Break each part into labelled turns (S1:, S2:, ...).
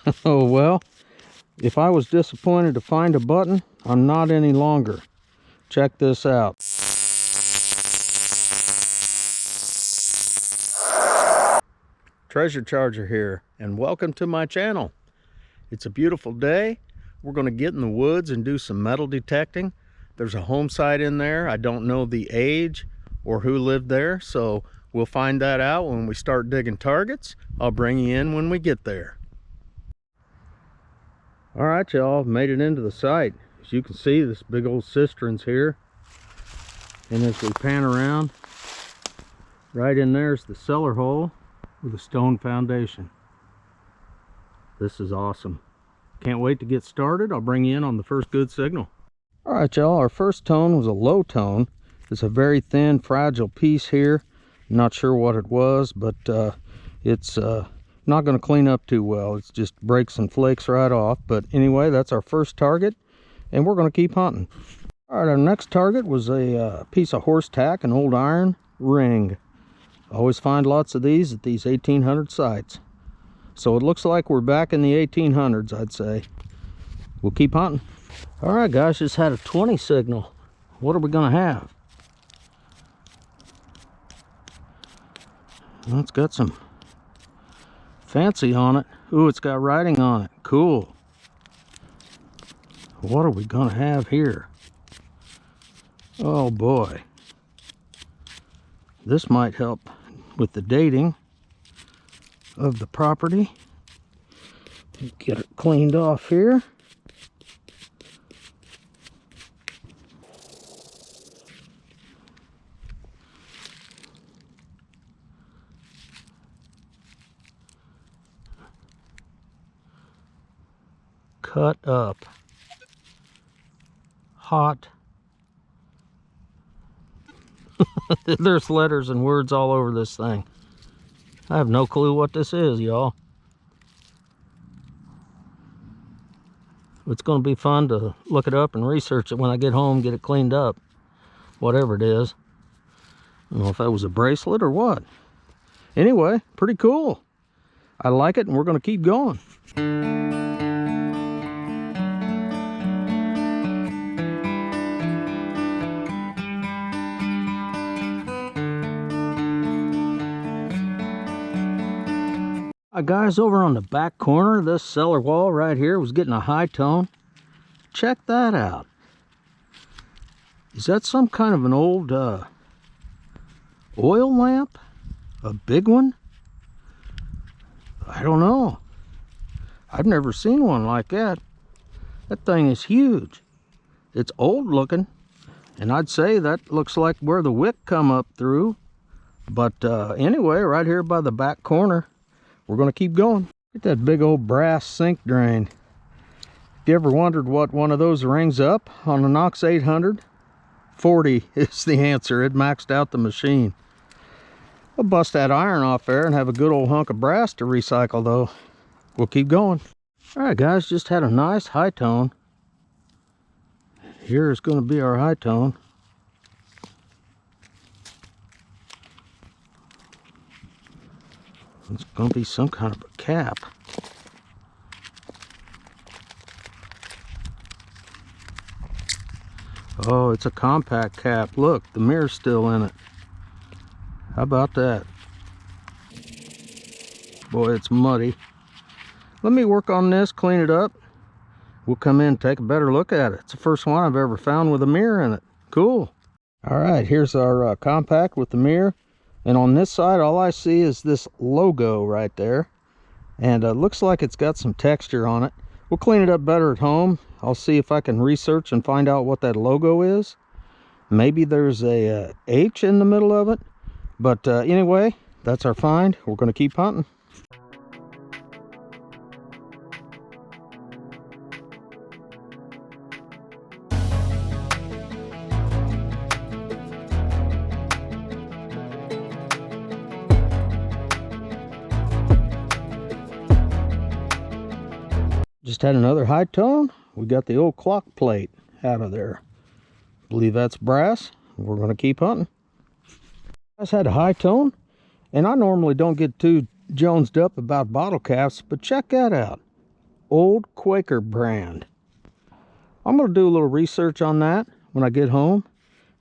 S1: Oh well, if I was disappointed to find a button, I'm not any longer. Check this out. Treasure Charger here, and welcome to my channel. It's a beautiful day. We're going to get in the woods and do some metal detecting. There's a home site in there. I don't know the age or who lived there, so we'll find that out when we start digging targets. I'll bring you in when we get there. All right, y'all, made it into the site. As you can see, this big old cistern's here. And as we pan around, right in there is the cellar hole with a stone foundation. This is awesome. Can't wait to get started. I'll bring you in on the first good signal. All right, y'all, our first tone was a low tone. It's a very thin, fragile piece here. Not sure what it was, but it's not going to clean up too well. It's just breaks and flakes right off. But anyway, that's our first target, and we're going to keep hunting. All right, our next target was a piece of horse tack, an old iron ring. I always find lots of these at these 1800 sites. So it looks like we're back in the 1800s, I'd say. We'll keep hunting. All right, guys, just had a 20 signal. What are we going to have? Well, it's got some fancy on it. Ooh, it's got writing on it. Cool. What are we going to have here? Oh, boy. This might help with the dating of the property. Get it cleaned off here. Cut up. Hot. There's letters and words all over this thing. I have no clue what this is, y'all. It's going to be fun to look it up and research it when I get home, get it cleaned up. Whatever it is. I don't know if that was a bracelet or what. Anyway, pretty cool. I like it, and we're going to keep going. Guys, over on the back corner of this cellar wall right here was getting a high tone. Check that out. Is that some kind of an old oil lamp? A big one? I don't know. I've never seen one like that. That thing is huge. It's old looking, and I'd say that looks like where the wick come up through. But anyway, right here by the back corner, we're going to keep going. Look at that big old brass sink drain. If you ever wondered what one of those rings up on a Knox 800, 40 is the answer. It maxed out the machine. We'll bust that iron off there and have a good old hunk of brass to recycle, though. We'll keep going. All right, guys, just had a nice high tone. Here is going to be our high tone. It's going to be some kind of a cap. Oh, it's a compact cap. Look, the mirror's still in it. How about that? Boy, it's muddy. Let me work on this, clean it up. We'll come in and take a better look at it. It's the first one I've ever found with a mirror in it. Cool. All right, here's our compact with the mirror. And on this side, all I see is this logo right there. And it looks like it's got some texture on it. We'll clean it up better at home. I'll see if I can research and find out what that logo is. Maybe there's a H in the middle of it. But anyway, that's our find. We're going to keep hunting. Just had another high tone. We got the old clock plate out of there. Believe that's brass. We're going to keep hunting. I just had a high tone, and I normally don't get too jonesed up about bottle caps, but check that out. Old Quaker brand. I'm going to do a little research on that when I get home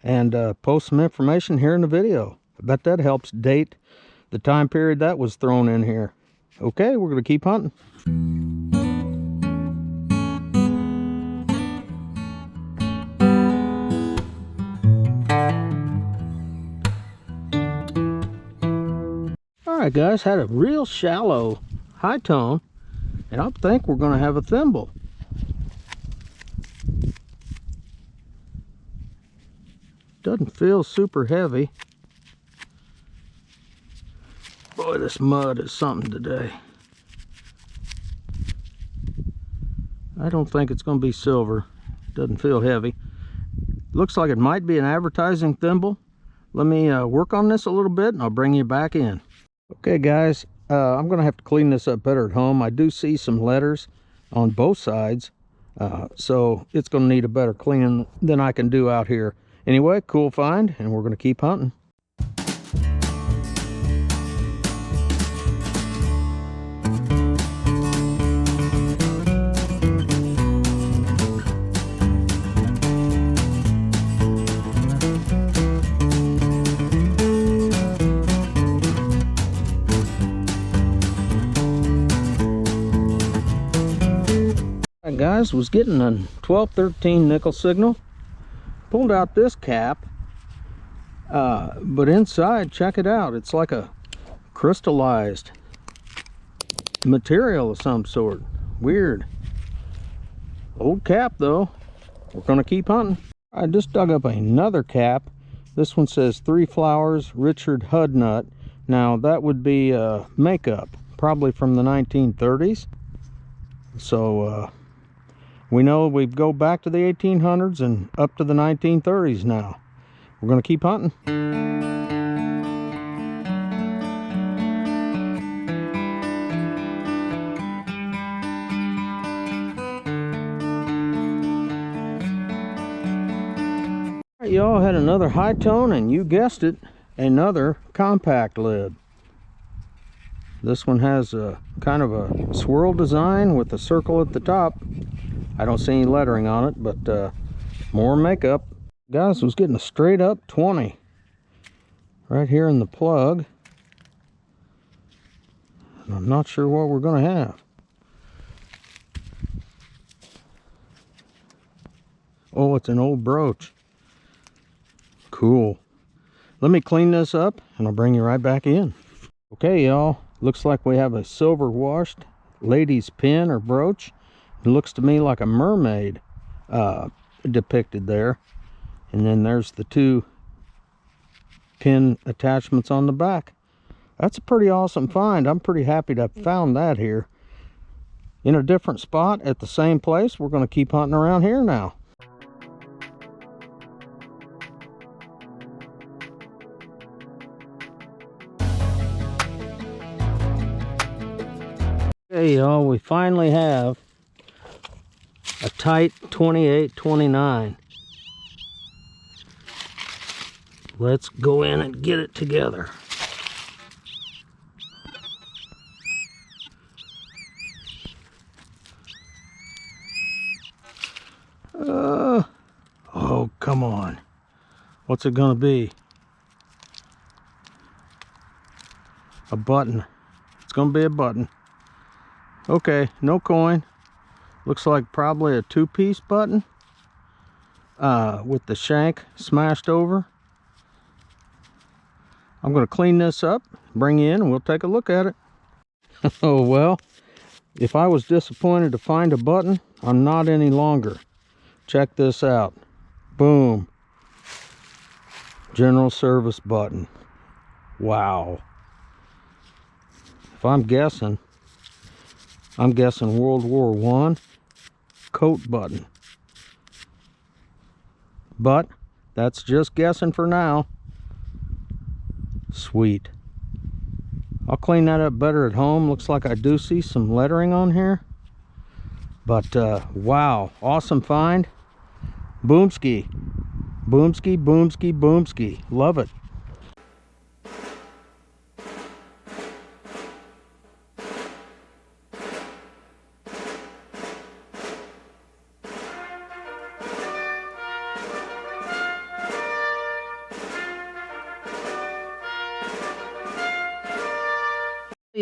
S1: and post some information here in the video. I bet that helps date the time period that was thrown in here. Okay, we're going to keep hunting. Alright guys, had a real shallow high tone, and I think we're going to have a thimble. Doesn't feel super heavy. Boy, this mud is something today. I don't think it's going to be silver. Doesn't feel heavy. Looks like it might be an advertising thimble. Let me work on this a little bit and I'll bring you back in. Okay guys, I'm going to have to clean this up better at home. I do see some letters on both sides, so it's going to need a better cleaning than I can do out here. Anyway, cool find, and we're going to keep hunting. Guys, was getting a 12-13 nickel signal. Pulled out this cap, but inside, check it out, it's like a crystallized material of some sort. Weird. Old cap though. We're gonna keep hunting. I just dug up another cap. This one says 3 Flowers Richard Hudnut. Now that would be makeup, probably from the 1930s. So we know we go back to the 1800s and up to the 1930s now. We're going to keep hunting. All right, y'all, had another high tone, and you guessed it, another compact lid. This one has a kind of a swirl design with a circle at the top. I don't see any lettering on it, but more makeup. Guys, was getting a straight up 20 right here in the plug. And I'm not sure what we're going to have. Oh, it's an old brooch. Cool. Let me clean this up and I'll bring you right back in. Okay, y'all. Looks like we have a silver washed lady's pin or brooch. It looks to me like a mermaid depicted there. And then there's the 2 pin attachments on the back. That's a pretty awesome find. I'm pretty happy to have found that here. In a different spot at the same place. We're going to keep hunting around here now. Okay, y'all, we finally have a tight 28-29. Let's go in and get it together. Oh, come on. What's it gonna be? A button. It's gonna be a button. Okay, no coin. Looks like probably a 2-piece button with the shank smashed over. I'm going to clean this up, bring you in, and we'll take a look at it. Oh, well, if I was disappointed to find a button, I'm not any longer. Check this out. Boom. General service button. Wow. If I'm guessing World War I coat button. But that's just guessing for now. Sweet. I'll clean that up better at home. Looks like I do see some lettering on here. But wow, awesome find. Boomski. Boomski, boomski, boomski. Love it.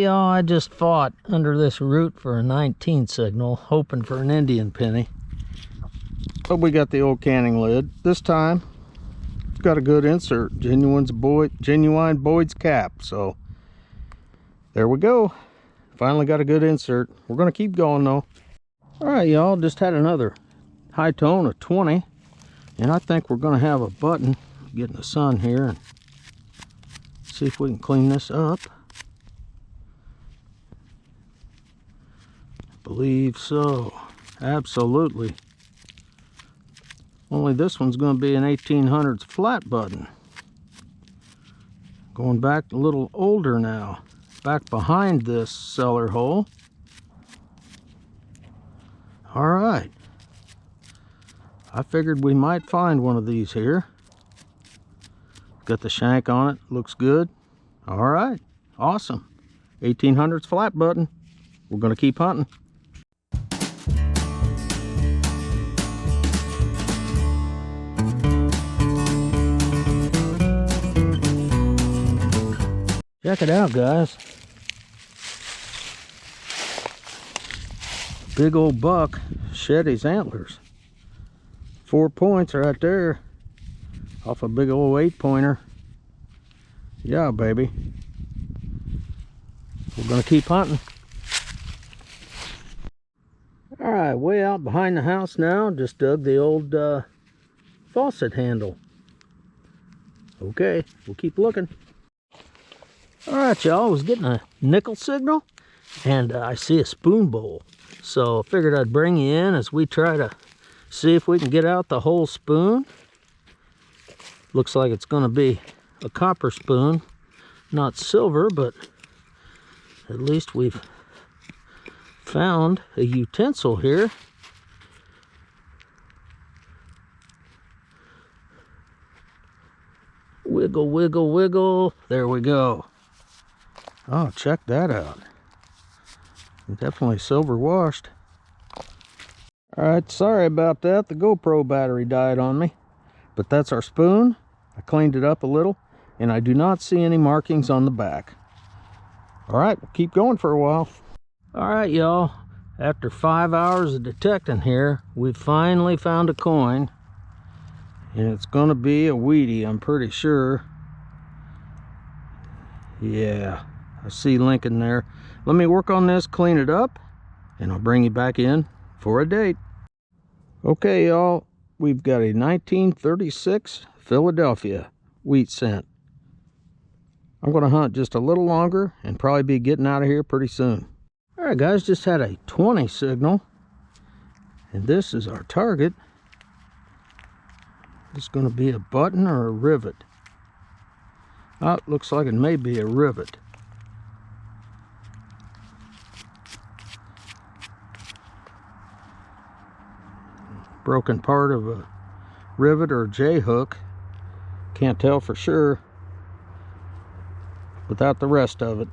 S1: y'all, I just fought under this root for a 19 signal, hoping for an Indian penny. But we got the old canning lid. This time, it's got a good insert. Genuine Boyd's cap. So, there we go. Finally got a good insert. We're going to keep going though. Alright y'all, just had another high tone of 20. And I think we're going to have a button. Get in the sun here and see if we can clean this up. I believe so. Absolutely. Only this one's going to be an 1800s flat button. Going back a little older now. Back behind this cellar hole. Alright. I figured we might find one of these here. Got the shank on it. Looks good. Alright. Awesome. 1800s flat button. We're going to keep hunting. Check it out, guys. Big old buck shed his antlers. 4 points right there off a big old 8-pointer. Yeah, baby. We're gonna keep hunting. All right, way out behind the house now. Just dug the old faucet handle. Okay, we'll keep looking. All right, y'all, I was getting a nickel signal and I see a spoon bowl. So I figured I'd bring you in as we try to see if we can get out the whole spoon. Looks like it's going to be a copper spoon, not silver, but at least we've found a utensil here. Wiggle, wiggle, wiggle. There we go. Oh, check that out. Definitely silver washed. Alright, sorry about that. The GoPro battery died on me. But that's our spoon. I cleaned it up a little, and I do not see any markings on the back. Alright, we'll keep going for a while. Alright, y'all. After 5 hours of detecting here, we finally found a coin. And it's gonna be a Wheatie, I'm pretty sure. Yeah, I see Lincoln there. Let me work on this, clean it up, and I'll bring you back in for a date. Okay, y'all, we've got a 1936 Philadelphia wheat cent. I'm going to hunt just a little longer and probably be getting out of here pretty soon. All right, guys, just had a 20 signal, and this is our target. It's going to be a button or a rivet. Oh, it looks like it may be a rivet. Broken part of a rivet or a J-hook. Can't tell for sure without the rest of it.